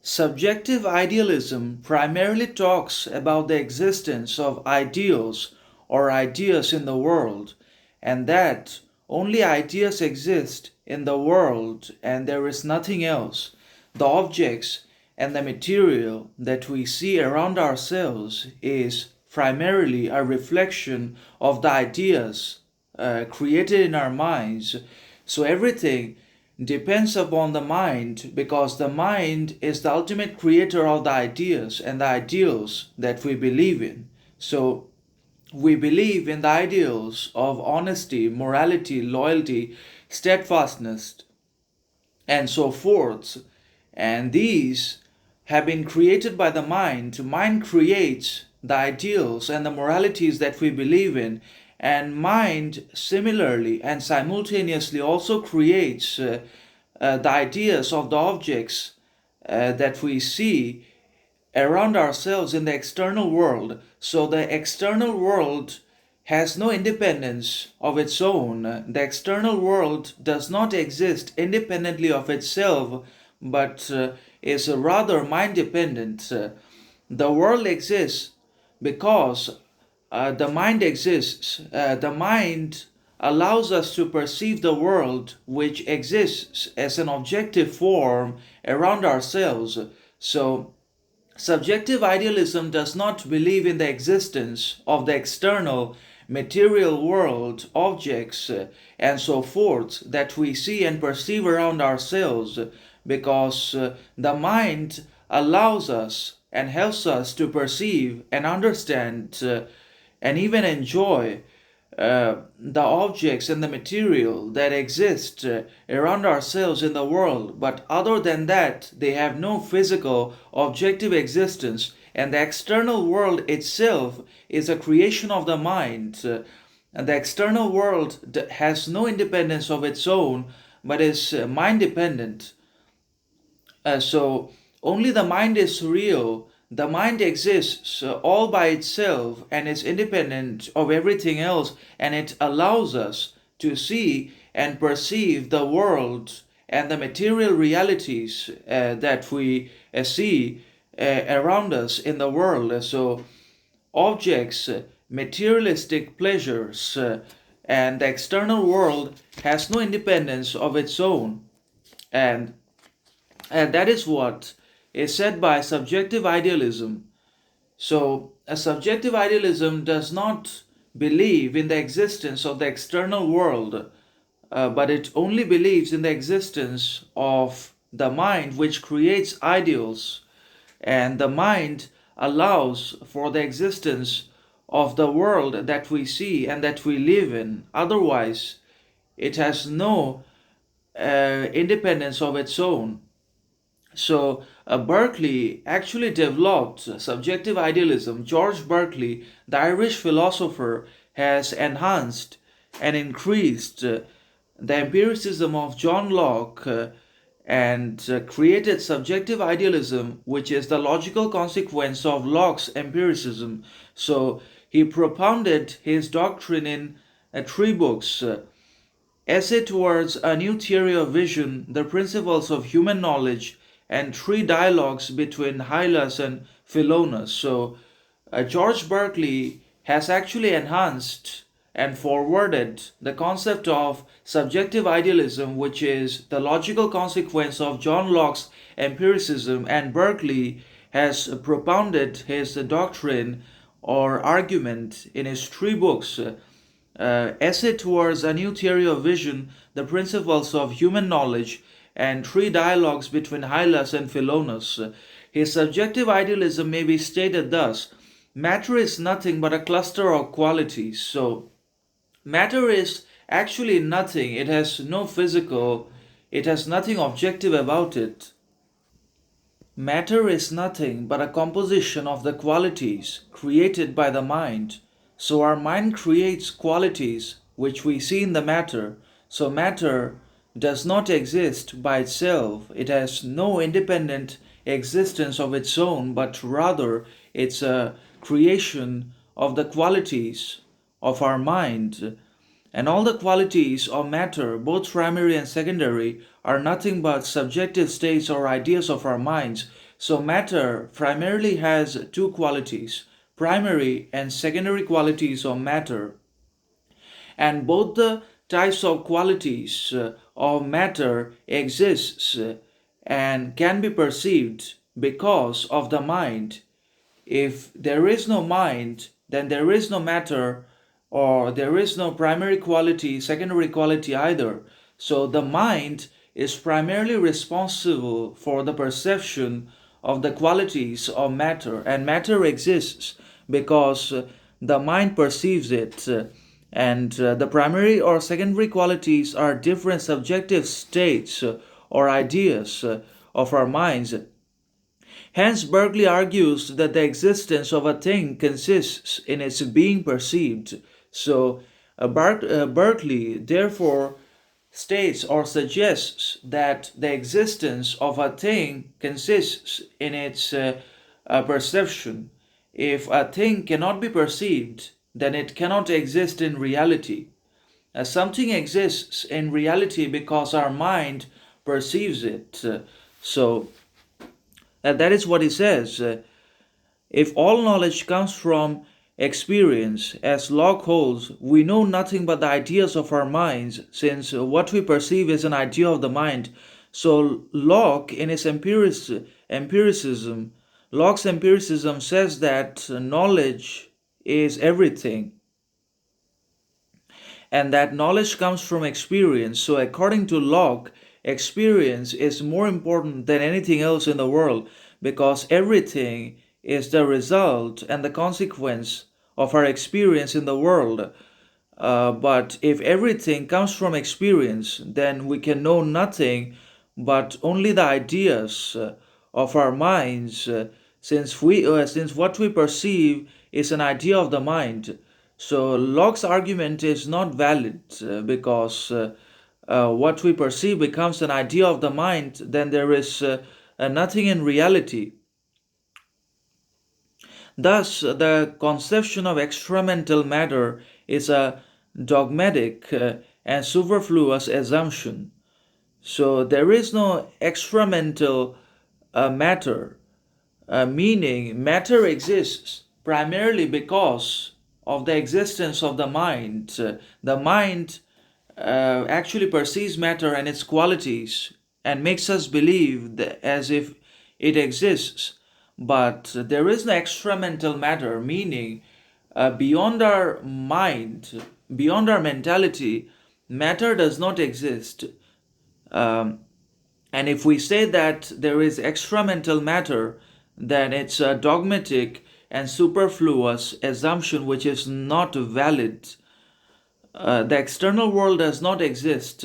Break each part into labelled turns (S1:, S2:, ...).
S1: Subjective idealism primarily talks about the existence of ideals or ideas in the world, and that only ideas exist in the world and there is nothing else. The objects and the material that we see around ourselves is primarily a reflection of the ideas created in our minds. So everything depends upon the mind because the mind is the ultimate creator of the ideas and the ideals that we believe in. So we believe in the ideals of honesty, morality, loyalty, steadfastness, and so forth. And these have been created by the mind. Mind creates the ideals and the moralities that we believe in. And mind similarly and simultaneously also creates the ideas of the objects that we see around ourselves in the external world. So the external world has no independence of its own. The external world does not exist independently of itself, but is rather mind dependent. The world exists because the mind exists. The mind allows us to perceive the world which exists as an objective form around ourselves. So subjective idealism does not believe in the existence of the external material world, objects, and so forth that we see and perceive around ourselves because the mind allows us and helps us to perceive and understand and even enjoy the objects and the material that exist around ourselves in the world, but other than that, they have no physical, objective existence, and the external world itself is a creation of the mind. And the external world has no independence of its own, but is mind dependent. So only the mind is real. The mind exists all by itself and is independent of everything else, and it allows us to see and perceive the world and the material realities that we see around us in the world. So objects, materialistic pleasures, and the external world has no independence of its own. And that is what is said by subjective idealism. So, a subjective idealism does not believe in the existence of the external world, but it only believes in the existence of the mind which creates ideals, and the mind allows for the existence of the world that we see and that we live in. Otherwise, it has no independence of its own. So, Berkeley actually developed subjective idealism. George Berkeley, the Irish philosopher, has enhanced and increased the empiricism of John Locke and created subjective idealism, which is the logical consequence of Locke's empiricism. So, he propounded his doctrine in three books. Essay Towards a New Theory of Vision, The Principles of Human Knowledge, and three dialogues between Hylas and Philonous. So, George Berkeley has actually enhanced and forwarded the concept of subjective idealism, which is the logical consequence of John Locke's empiricism, and Berkeley has propounded his doctrine or argument in his three books. Essay Towards a New Theory of Vision, The Principles of Human Knowledge, and three dialogues between Hylas and Philonous. His subjective idealism may be stated thus: matter is nothing but a cluster of qualities. So, matter is actually nothing. It has no physical, it has nothing objective about it. Matter is nothing but a composition of the qualities created by the mind. So our mind creates qualities which we see in the matter. So matter does not exist by itself. It has no independent existence of its own, but rather it's a creation of the qualities of our mind. And all the qualities of matter, both primary and secondary, are nothing but subjective states or ideas of our minds. So matter primarily has two qualities, primary and secondary qualities of matter. And both the types of qualities of matter exists and can be perceived because of the mind. If there is no mind, then there is no matter, or there is no primary quality, secondary quality either. So the mind is primarily responsible for the perception of the qualities of matter, and matter exists because the mind perceives it. And the primary or secondary qualities are different subjective states or ideas of our minds. Hence, Berkeley argues that the existence of a thing consists in its being perceived. So, Berkeley therefore states or suggests that the existence of a thing consists in its perception. If a thing cannot be perceived, then it cannot exist in reality. Something exists in reality because our mind perceives it. So, that is what he says. If all knowledge comes from experience, as Locke holds, we know nothing but the ideas of our minds, since what we perceive is an idea of the mind. So Locke, in his empiricism, Locke's empiricism says that knowledge is everything, and that knowledge comes from experience. So, according to Locke, experience is more important than anything else in the world because everything is the result and the consequence of our experience in the world. But if everything comes from experience, then we can know nothing but only the ideas of our minds, since what we perceive is an idea of the mind. So Locke's argument is not valid because what we perceive becomes an idea of the mind, then there is nothing in reality. Thus, the conception of extramental matter is a dogmatic and superfluous assumption. So, there is no extramental matter, meaning matter exists primarily because of the existence of the mind. The mind actually perceives matter and its qualities and makes us believe as if it exists. But there is no extramental matter, meaning beyond our mind, beyond our mentality, matter does not exist. Um, and if we say that there is extramental matter, then it's a dogmatic and superfluous assumption which is not valid. The external world does not exist,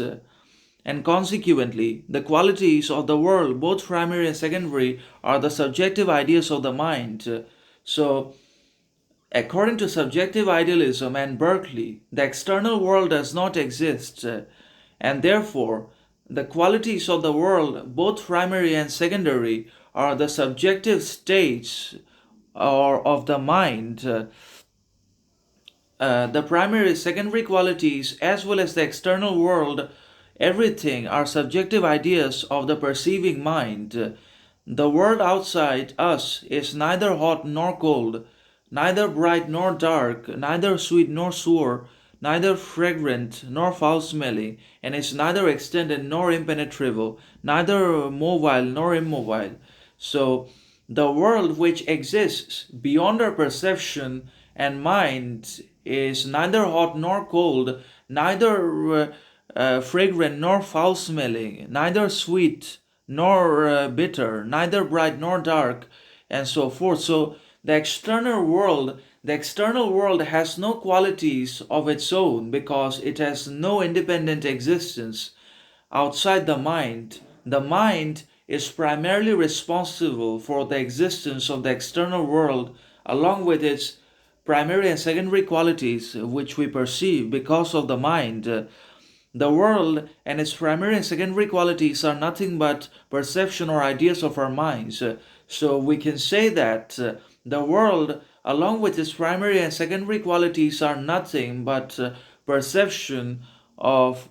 S1: and consequently, the qualities of the world, both primary and secondary, are the subjective ideas of the mind. So, according to subjective idealism and Berkeley, the external world does not exist, and therefore, the qualities of the world, both primary and secondary, are the subjective states or of the mind. The primary, secondary qualities, as well as the external world, everything are subjective ideas of the perceiving mind. The world outside us is neither hot nor cold, neither bright nor dark, neither sweet nor sour, neither fragrant nor foul smelling, and is neither extended nor impenetrable, neither mobile nor immobile. So, the world which exists beyond our perception and mind is neither hot nor cold, neither fragrant nor foul smelling, neither sweet nor bitter, neither bright nor dark, and so forth. So the external world has no qualities of its own because it has no independent existence outside the mind. The mind is primarily responsible for the existence of the external world along with its primary and secondary qualities which we perceive because of the mind. The world and its primary and secondary qualities are nothing but perception or ideas of our minds. So we can say that the world, along with its primary and secondary qualities, are nothing but perception of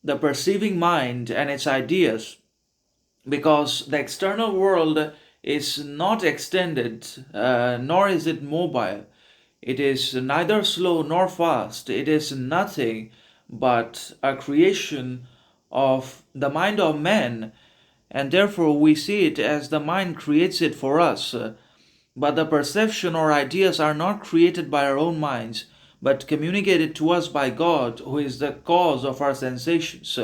S1: the perceiving mind and its ideas, because the external world is not extended, nor is it mobile. It is neither slow nor fast. It is nothing but a creation of the mind of man, and therefore we see it as the mind creates it for us. But the perception or ideas are not created by our own minds, but communicated to us by God, who is the cause of our sensations.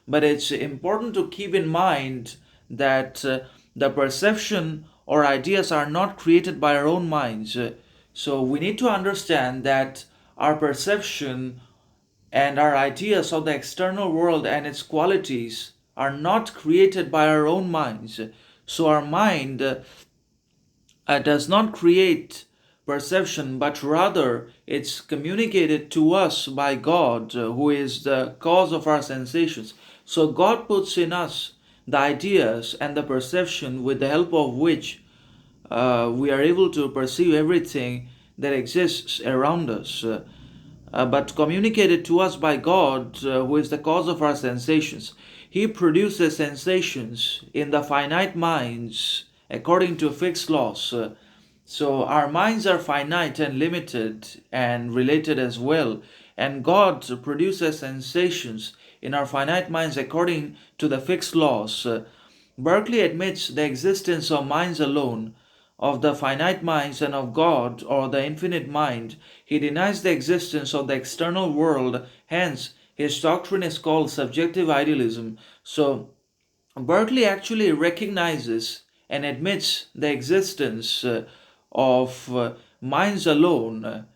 S1: But it's important to keep in mind that the perception or ideas are not created by our own minds. So we need to understand that our perception and our ideas of the external world and its qualities are not created by our own minds. So our mind does not create perception, but rather it's communicated to us by God, who is the cause of our sensations. So God puts in us the ideas and the perception with the help of which we are able to perceive everything that exists around us. But communicated to us by God, who is the cause of our sensations. He produces sensations in the finite minds according to fixed laws. So our minds are finite and limited and related as well. And God produces sensations in our finite minds according to the fixed laws. Berkeley admits the existence of minds alone, of the finite minds, and of God or the infinite mind. He denies the existence of the external world, hence, his doctrine is called subjective idealism. So, Berkeley actually recognizes and admits the existence of minds alone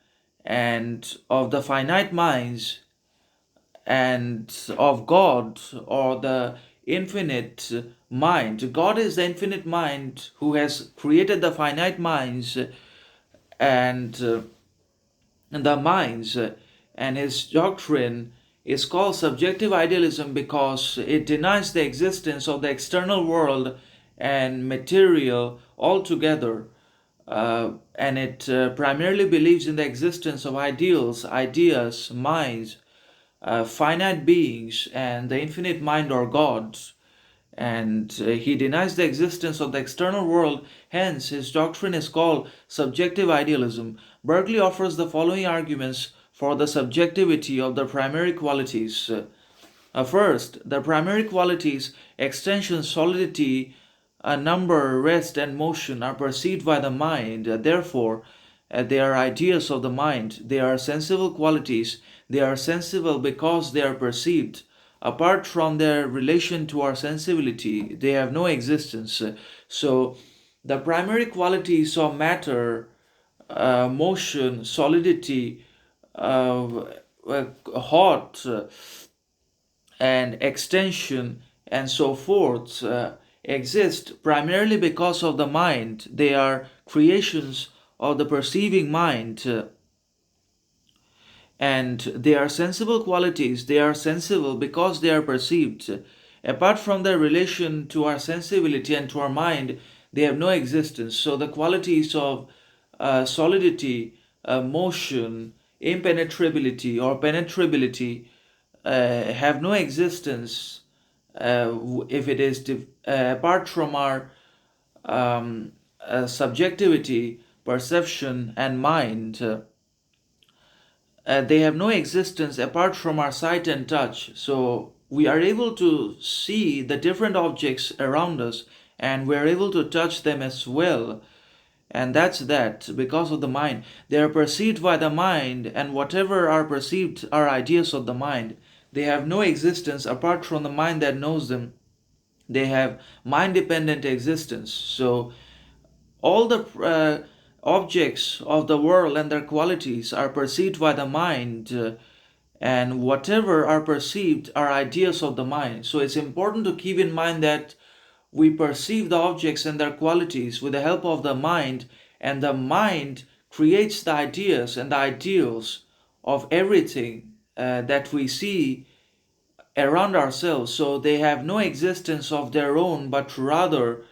S1: and of the finite minds and of God or the infinite mind. God is the infinite mind who has created the finite minds and the minds, and his doctrine is called subjective idealism because it denies the existence of the external world and material altogether. And it primarily believes in the existence of ideals, ideas, minds, finite beings, and the infinite mind or God. And he denies the existence of the external world, hence, his doctrine is called subjective idealism. Berkeley offers the following arguments for the subjectivity of the primary qualities. First, the primary qualities, extension, solidity, number, rest, and motion, are perceived by the mind. Therefore, they are ideas of the mind. They are sensible qualities. They are sensible because they are perceived. Apart from their relation to our sensibility, they have no existence. So, the primary qualities of matter, motion, solidity, uh, hot, and extension, and so forth, exist primarily because of the mind. They are creations of the perceiving mind. And they are sensible qualities. They are sensible because they are perceived. Apart from their relation to our sensibility and to our mind, they have no existence. So the qualities of solidity, motion, impenetrability, or penetrability have no existence if it is apart from our subjectivity, perception, and mind. They have no existence apart from our sight and touch. So we are able to see the different objects around us and we are able to touch them as well. And that's that because of the mind. They are perceived by the mind, and whatever are perceived are ideas of the mind. They have no existence apart from the mind that knows them. They have mind dependent existence. So all the objects of the world and their qualities are perceived by the mind, and whatever are perceived are ideas of the mind. So it's important to keep in mind that we perceive the objects and their qualities with the help of the mind, and the mind creates the ideas and the ideals of everything that we see around ourselves. So they have no existence of their own, but rather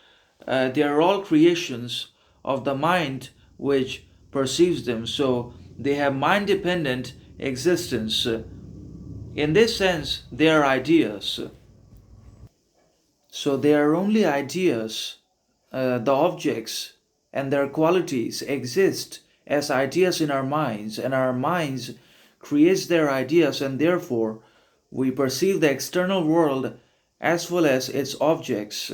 S1: they are all creations of the mind which perceives them. So they have mind dependent existence. In this sense, they are ideas. So they are only ideas the objects and their qualities exist as ideas in our minds, and our minds creates their ideas, and therefore we perceive the external world as well as its objects.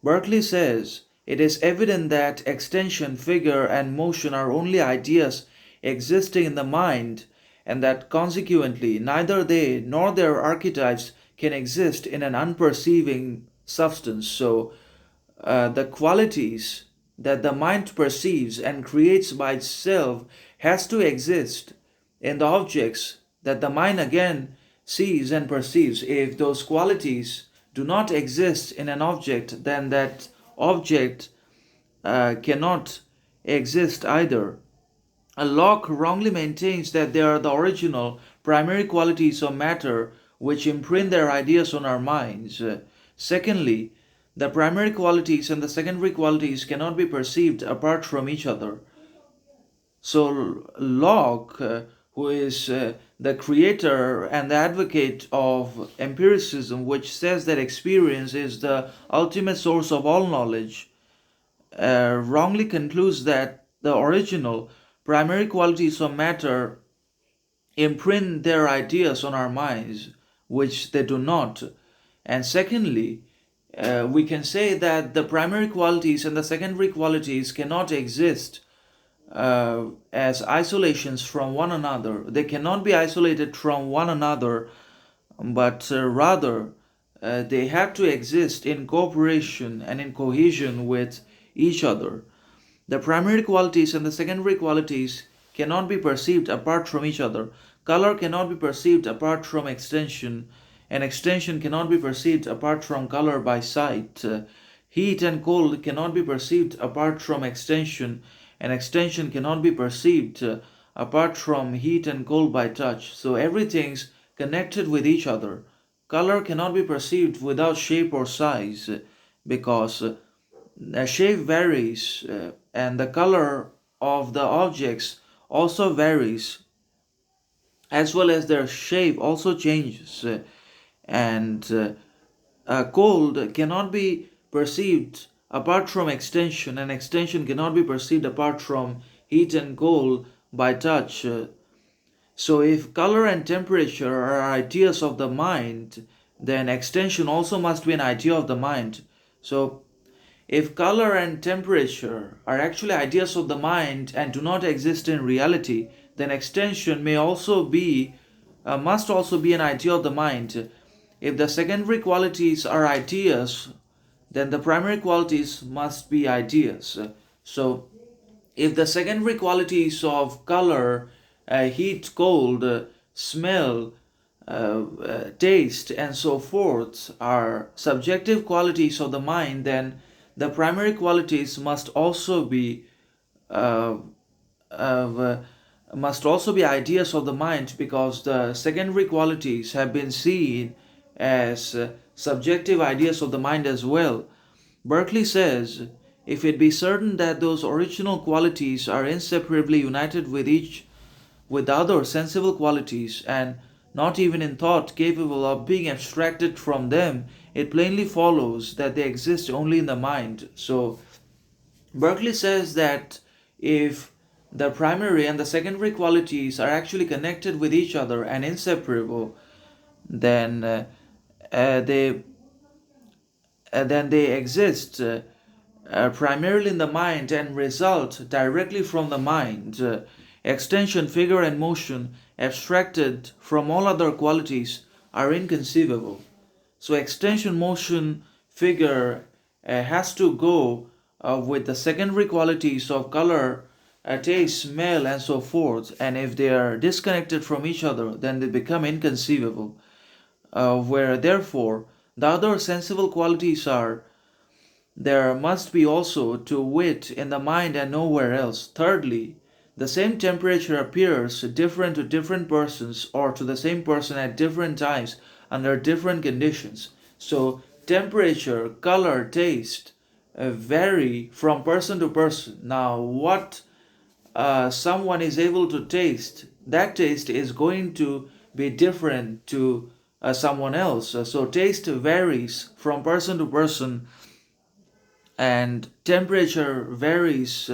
S1: Berkeley says it is evident that extension, figure, and motion are only ideas existing in the mind, and that consequently neither they nor their archetypes can exist in an unperceiving substance. So, the qualities that the mind perceives and creates by itself has to exist in the objects that the mind again sees and perceives. If those qualities do not exist in an object, then that object cannot exist either. Locke wrongly maintains that they are the original primary qualities of matter which imprint their ideas on our minds. Secondly, the primary qualities and the secondary qualities cannot be perceived apart from each other. So Locke, who is the creator and the advocate of empiricism, which says that experience is the ultimate source of all knowledge, wrongly concludes that the original primary qualities of matter imprint their ideas on our minds, which they do not. And secondly, we can say that the primary qualities and the secondary qualities cannot exist as isolations from one another. They cannot be isolated from one another, but rather they have to exist in cooperation and in cohesion with each other. The primary qualities and the secondary qualities cannot be perceived apart from each other. Color cannot be perceived apart from extension, and extension cannot be perceived apart from color by sight. Heat and cold cannot be perceived apart from extension, and extension cannot be perceived apart from heat and cold by touch. So everything's connected with each other. Color cannot be perceived without shape or size, because shape varies, and the color of the objects also varies, as well as their shape also changes. And cold cannot be perceived apart from extension, and extension cannot be perceived apart from heat and cold by touch. So if color and temperature are ideas of the mind, then extension also must be an idea of the mind. So if color and temperature are actually ideas of the mind and do not exist in reality, then extension must also be an idea of the mind. If the secondary qualities are ideas, then the primary qualities must be ideas. So if the secondary qualities of color, heat, cold, smell, taste, and so forth are subjective qualities of the mind, then the primary qualities uh, uh, must also be ideas of the mind, because the secondary qualities have been seen as subjective ideas of the mind as well. Berkeley says, if it be certain that those original qualities are inseparably united with other sensible qualities, and not even in thought capable of being abstracted from them, it plainly follows that they exist only in the mind. So Berkeley says that if the primary and the secondary qualities are actually connected with each other and inseparable, then uh, they then they exist primarily in the mind and result directly from the mind. Extension, figure, and motion, abstracted from all other qualities, are inconceivable. So, extension, motion, figure has to go with the secondary qualities of color, taste, smell, and so forth. And if they are disconnected from each other, then they become inconceivable. Where therefore the other sensible qualities are, there must be also, to wit, in the mind and nowhere else. Thirdly, the same temperature appears different to different persons, or to the same person at different times under different conditions. So temperature, color, taste vary from person to person. Now what someone is able to taste, that taste is going to be different to someone else. So taste varies from person to person and temperature varies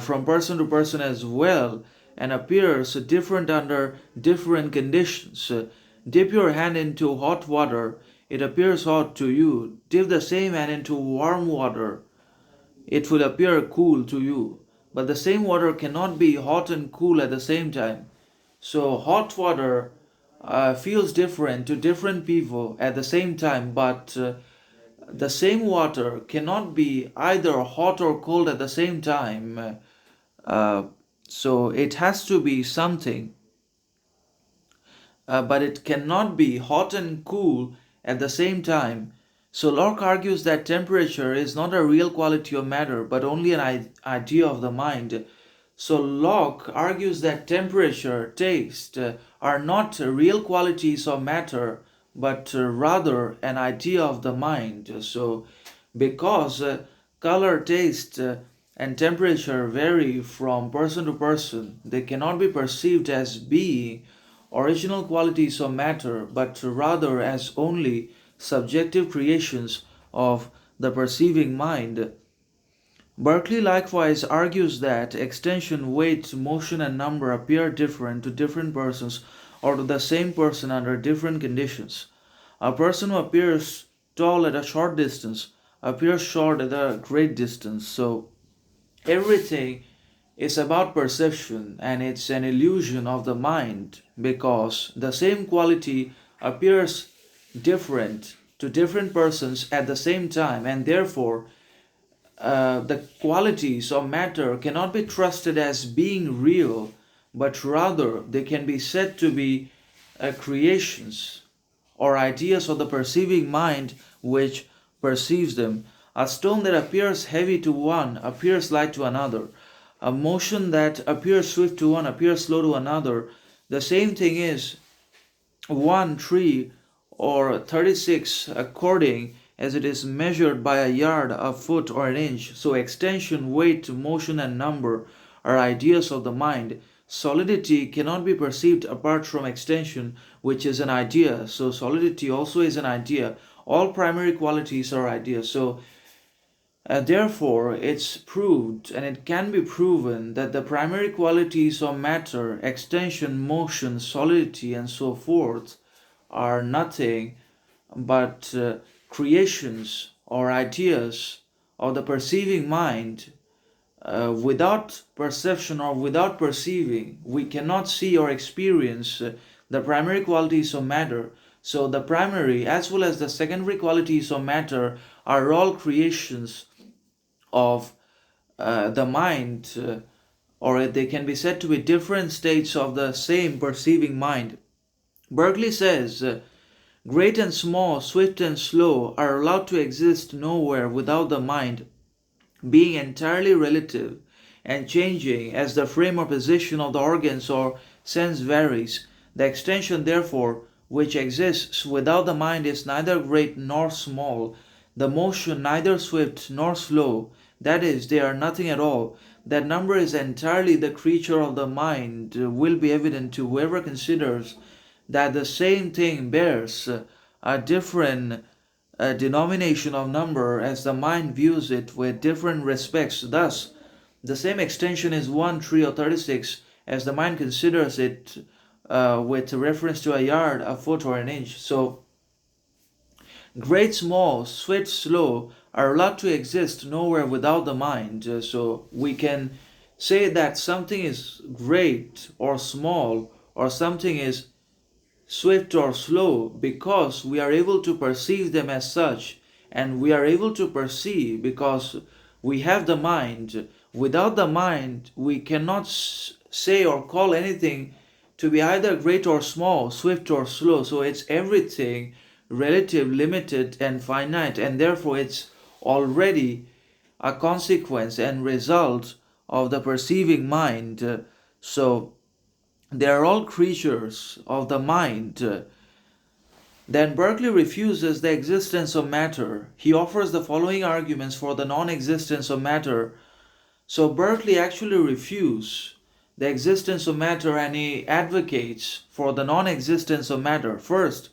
S1: from person to person as well and appears different under different conditions. Dip your hand into hot water, it appears hot to you. Dip the same hand into warm water, it will appear cool to you. But the same water cannot be hot and cool at the same time. So hot water feels different to different people at the same time, but the same water cannot be either hot or cold at the same time. Uh, so it has to be something, but it cannot be hot and cool at the same time. So Locke argues that temperature is not a real quality of matter, but only an idea of the mind. So Locke argues that temperature, taste are not real qualities of matter, but rather an idea of the mind. So because color, taste, and temperature vary from person to person, they cannot be perceived as being original qualities of matter, but rather as only subjective creations of the perceiving mind. Berkeley likewise argues that extension, weight, motion, and number appear different to different persons or to the same person under different conditions. A person who appears tall at a short distance appears short at a great distance. So everything is about perception and it's an illusion of the mind because the same quality appears different to different persons at the same time, and therefore the qualities of matter cannot be trusted as being real, but rather they can be said to be creations or ideas of the perceiving mind which perceives them. A stone that appears heavy to one appears light to another. A motion that appears swift to one appears slow to another. The same thing is 1 3 or 36 according as it is measured by a yard, a foot, or an inch. So extension, weight, motion, and number are ideas of the mind. Solidity cannot be perceived apart from extension, which is an idea. So solidity also is an idea. All primary qualities are ideas. So therefore, it's proved and it can be proven that the primary qualities of matter, extension, motion, solidity, and so forth, are nothing but creations or ideas of the perceiving mind. Without perception or without perceiving, we cannot see or experience the primary qualities of matter. So the primary as well as the secondary qualities of matter are all creations of the mind, or they can be said to be different states of the same perceiving mind. Berkeley says, great and small, swift and slow are allowed to exist nowhere without the mind being entirely relative and changing as the frame or position of the organs or sense varies. The extension, therefore, which exists without the mind is neither great nor small, the motion neither swift nor slow, that is, they are nothing at all. That number is entirely the creature of the mind will be evident to whoever considers that the same thing bears a different denomination of number as the mind views it with different respects. Thus, the same extension is 1, 3, or 36 as the mind considers it with reference to a yard, a foot, or an inch. So, great, small, swift, slow are allowed to exist nowhere without the mind. So, we can say that something is great or small, or something is swift or slow because we are able to perceive them as such, and we are able to perceive because we have the mind. Without the mind we cannot say or call anything to be either great or small, swift or slow. So it's everything relative, limited, and finite, and therefore it's already a consequence and result of the perceiving mind. So they are all creatures of the mind. Then Berkeley refuses the existence of matter. He offers the following arguments for the non-existence of matter. So Berkeley actually refuses the existence of matter and he advocates for the non-existence of matter. First,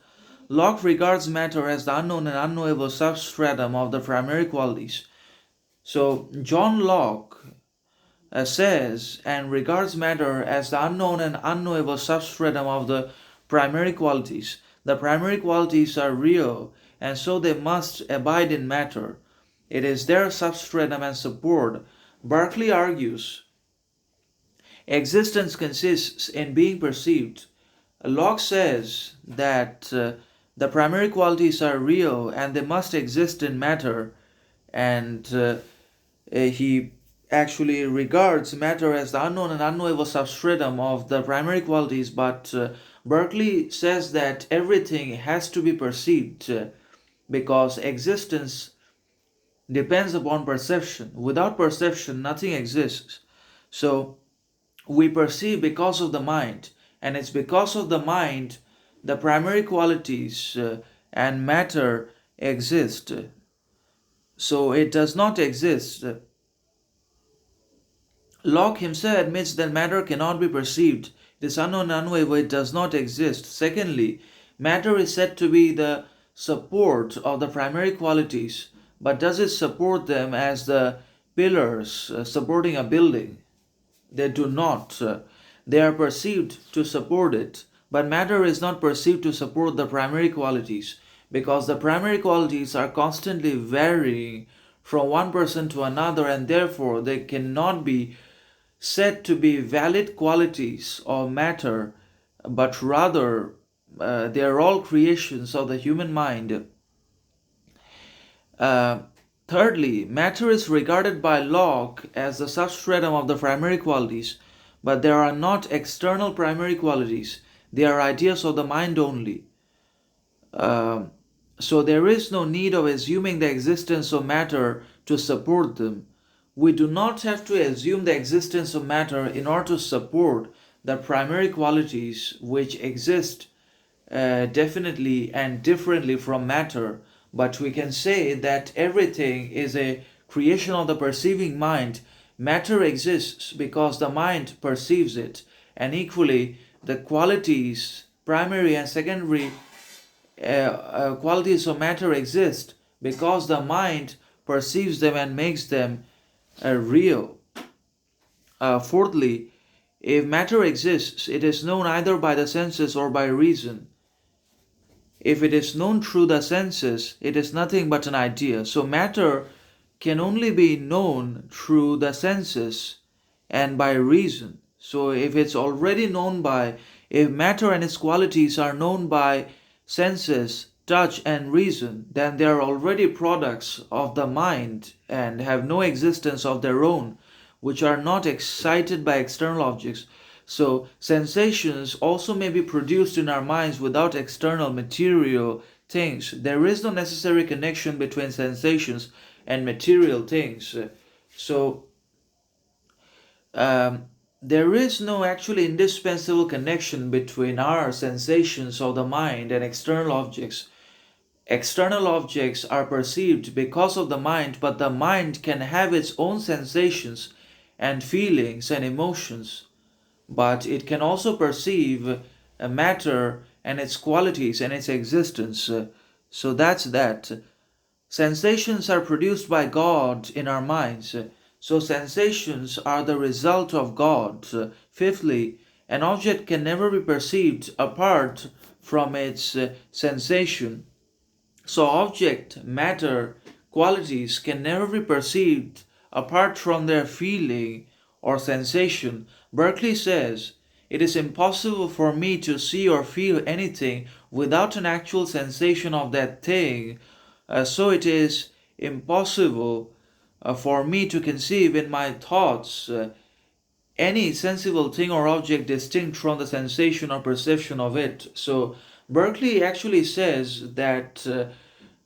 S1: Locke regards matter as the unknown and unknowable substratum of the primary qualities. So John Locke says and regards matter as the unknown and unknowable substratum of the primary qualities. The primary qualities are real, and so they must abide in matter. It is their substratum and support. Berkeley argues existence consists in being perceived. Locke says that the primary qualities are real and they must exist in matter, and he actually regards matter as the unknown and unknowable substratum of the primary qualities, but Berkeley says that everything has to be perceived because existence depends upon perception. Without perception, nothing exists. So we perceive because of the mind, and it's because of the mind the primary qualities and matter exist. So it does not exist. Locke himself admits that matter cannot be perceived. It is unknown and unknowable, it does not exist. Secondly, matter is said to be the support of the primary qualities, but does it support them as the pillars supporting a building? They do not. They are perceived to support it, but matter is not perceived to support the primary qualities because the primary qualities are constantly varying from one person to another, and therefore they cannot be said to be valid qualities of matter, but rather they are all creations of the human mind. Uh, Thirdly, matter is regarded by Locke as the substratum of the primary qualities, but there are not external primary qualities, they are ideas of the mind only. Uh, so there is no need of assuming the existence of matter to support them. We do not have to assume the existence of matter in order to support the primary qualities which exist definitely and differently from matter, but we can say that everything is a creation of the perceiving mind. Matter exists because the mind perceives it, and equally, the qualities, primary and secondary qualities of matter exist because the mind perceives them and makes them real. Fourthly, if matter exists, it is known either by the senses or by reason. If it is known through the senses, it is nothing but an idea. So matter can only be known through the senses and by reason. So if matter and its qualities are known by senses, touch, and reason, then they are already products of the mind and have no existence of their own, which are not excited by external objects. So, sensations also may be produced in our minds without external material things. There is no necessary connection between sensations and material things. So, there is no actually indispensable connection between our sensations of the mind and external objects. External objects are perceived because of the mind, but the mind can have its own sensations and feelings and emotions, but it can also perceive matter and its qualities and its existence. So that's that. Sensations are produced by God in our minds. So sensations are the result of God. Fifthly, an object can never be perceived apart from its sensation. So object, matter, qualities can never be perceived apart from their feeling or sensation. Berkeley says, it is impossible for me to see or feel anything without an actual sensation of that thing. So it is impossible for me to conceive in my thoughts any sensible thing or object distinct from the sensation or perception of it. So Berkeley actually says that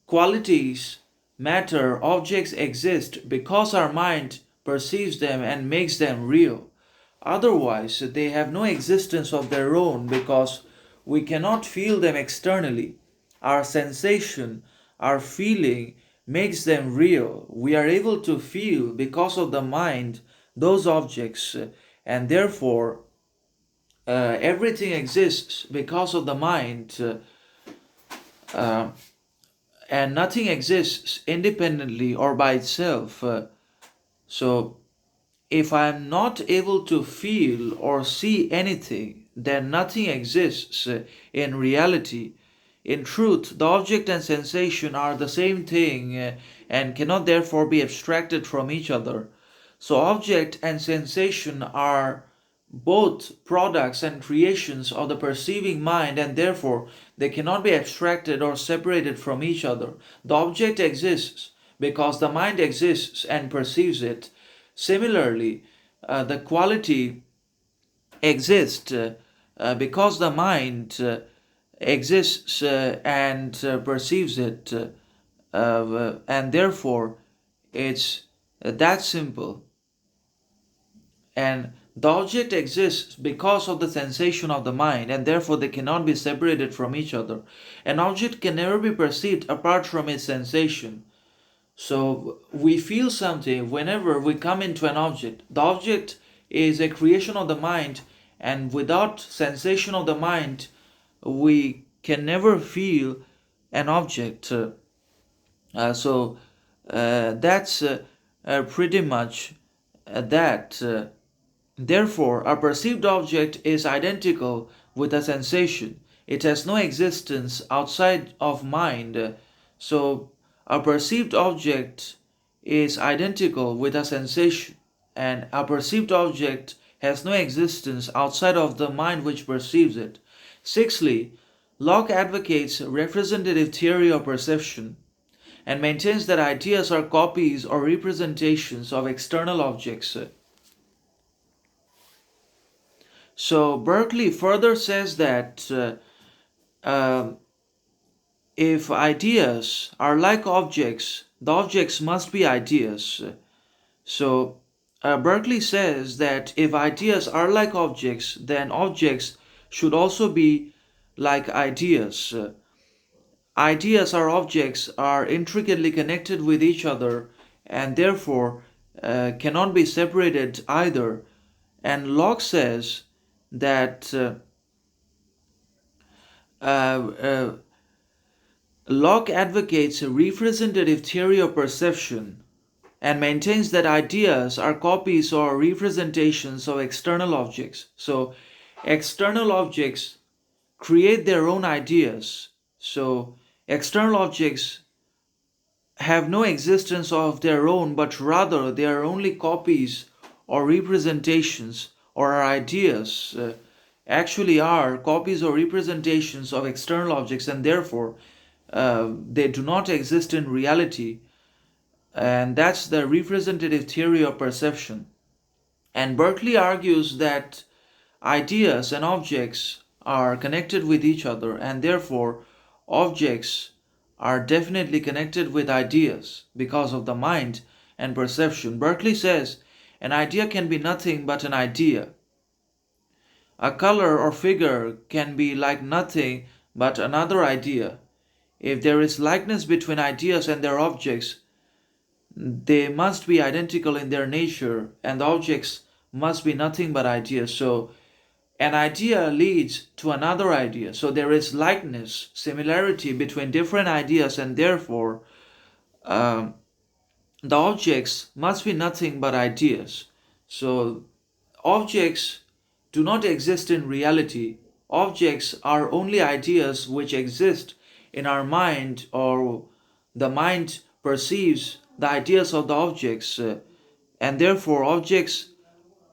S1: qualities, matter, objects exist because our mind perceives them and makes them real. Otherwise, they have no existence of their own because we cannot feel them externally. Our sensation, our feeling makes them real. We are able to feel because of the mind those objects, and therefore everything exists because of the mind, and nothing exists independently or by itself. So, if I am not able to feel or see anything, then nothing exists in reality. In truth, the object and sensation are the same thing and cannot therefore be abstracted from each other. So, object and sensation are both products and creations of the perceiving mind, and therefore they cannot be abstracted or separated from each other. The object exists because the mind exists and perceives it. Similarly, the quality exists because the mind exists and perceives it, and therefore it's that simple. And the object exists because of the sensation of the mind, and therefore they cannot be separated from each other. An object can never be perceived apart from its sensation. So we feel something whenever we come into an object. The object is a creation of the mind, and without sensation of the mind, we can never feel an object. That's pretty much that. Therefore, a perceived object is identical with a sensation. It has no existence outside of mind. So, a perceived object is identical with a sensation, and a perceived object has no existence outside of the mind which perceives it. Sixthly, Locke advocates representative theory of perception and maintains that ideas are copies or representations of external objects. So Berkeley further says that if ideas are like objects, the objects must be ideas. So Berkeley says that if ideas are like objects, then objects should also be like ideas. Ideas or objects are intricately connected with each other and therefore cannot be separated either. And Locke says that uh, uh, Locke advocates a representative theory of perception and maintains that ideas are copies or representations of external objects. So, external objects create their own ideas. So, external objects have no existence of their own, but rather they are only copies or representations, or our ideas actually are copies or representations of external objects, and therefore they do not exist in reality. And that's the representative theory of perception. And Berkeley argues that ideas and objects are connected with each other, and therefore objects are definitely connected with ideas because of the mind and perception. Berkeley says an idea can be nothing but an idea. A color or figure can be like nothing but another idea. If there is likeness between ideas and their objects, they must be identical in their nature, and the objects must be nothing but ideas. So, an idea leads to another idea. So, there is likeness, similarity between different ideas, and therefore, um, the objects must be nothing but ideas. So, objects do not exist in reality. Objects are only ideas which exist in our mind, or the mind perceives the ideas of the objects, and therefore objects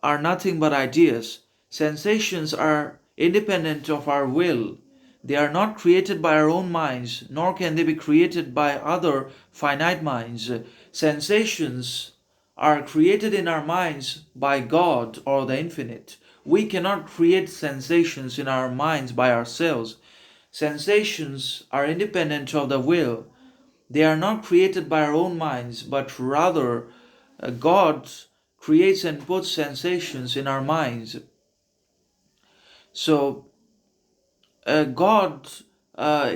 S1: are nothing but ideas. Sensations are independent of our will. They are not created by our own minds, nor can they be created by other finite minds. Sensations are created in our minds by God or the infinite. We cannot create sensations in our minds by ourselves. Sensations are independent of the will. They are not created by our own minds, but rather God creates and puts sensations in our minds. So God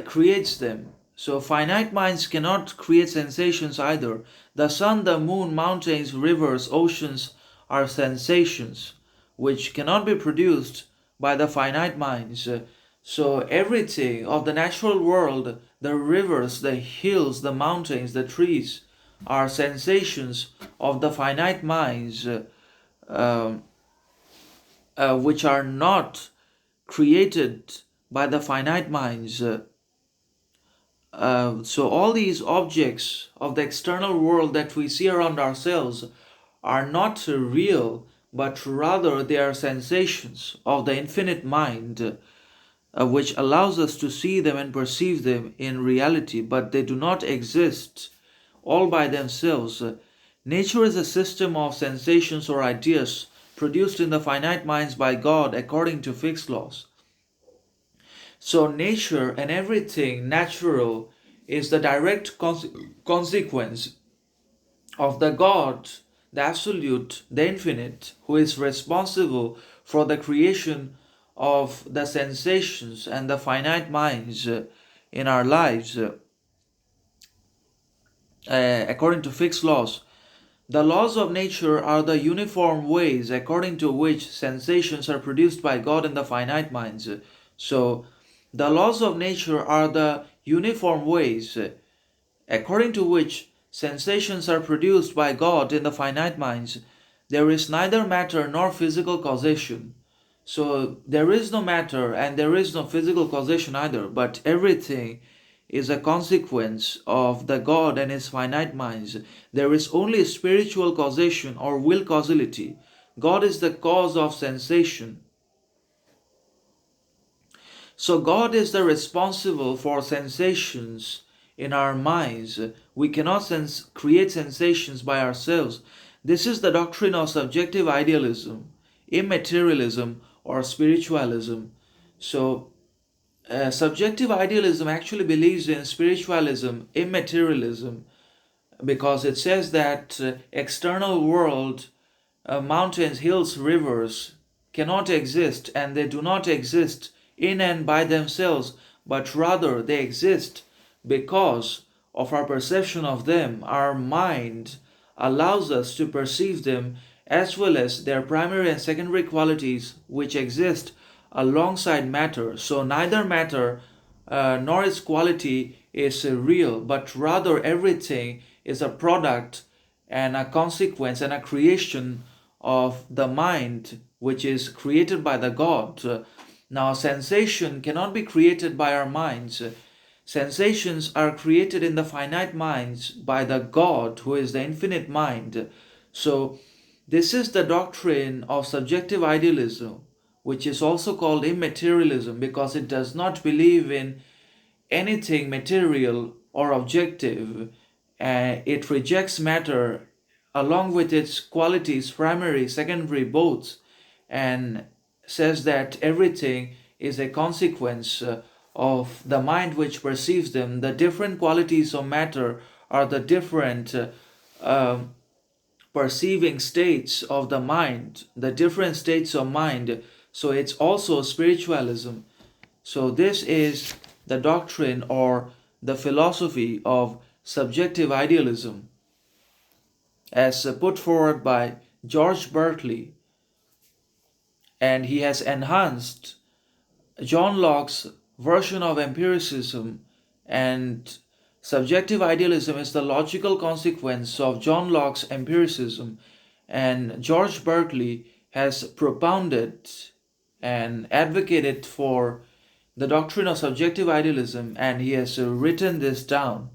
S1: creates them. So finite minds cannot create sensations either. The sun, the moon, mountains, rivers, oceans are sensations which cannot be produced by the finite minds. So everything of the natural world, the rivers, the hills, the mountains, the trees, are sensations of the finite minds, um, which are not created by the finite minds. So all these objects of the external world that we see around ourselves are not real, but rather they are sensations of the infinite mind, which allows us to see them and perceive them in reality, but they do not exist all by themselves. Nature is a system of sensations or ideas produced in the finite minds by God according to fixed laws. So, nature and everything natural is the direct consequence of the God, the Absolute, the Infinite, who is responsible for the creation of the sensations and the finite minds in our lives according to fixed laws. The laws of nature are the uniform ways according to which sensations are produced by God in the finite minds. So, the laws of nature are the uniform ways according to which sensations are produced by God in the finite minds. There is neither matter nor physical causation. So there is no matter and there is no physical causation either, but everything is a consequence of the God and his finite minds. There is only spiritual causation or will causality. God is the cause of sensation. So God is the responsible for sensations in our minds. We cannot create sensations by ourselves. This is the doctrine of subjective idealism, immaterialism, or spiritualism. So subjective idealism actually believes in spiritualism, immaterialism, because it says that external world, mountains, hills, rivers cannot exist, and they do not exist in and by themselves, but rather they exist because of our perception of them. Our mind allows us to perceive them, as well as their primary and secondary qualities which exist alongside matter. So neither matter nor its quality is real, but rather everything is a product and a consequence and a creation of the mind, which is created by the God. Now, sensation cannot be created by our minds. Sensations are created in the finite minds by the God who is the infinite mind. So, this is the doctrine of subjective idealism, which is also called immaterialism, because it does not believe in anything material or objective. It rejects matter along with its qualities, primary, secondary, both, and says that everything is a consequence of the mind which perceives them. The different qualities of matter are the different perceiving states of the mind, the different states of mind. So it's also spiritualism. So this is the doctrine or the philosophy of subjective idealism as put forward by George Berkeley, and he has enhanced John Locke's version of empiricism, and subjective idealism is the logical consequence of John Locke's empiricism, and George Berkeley has propounded and advocated for the doctrine of subjective idealism, and he has written this down.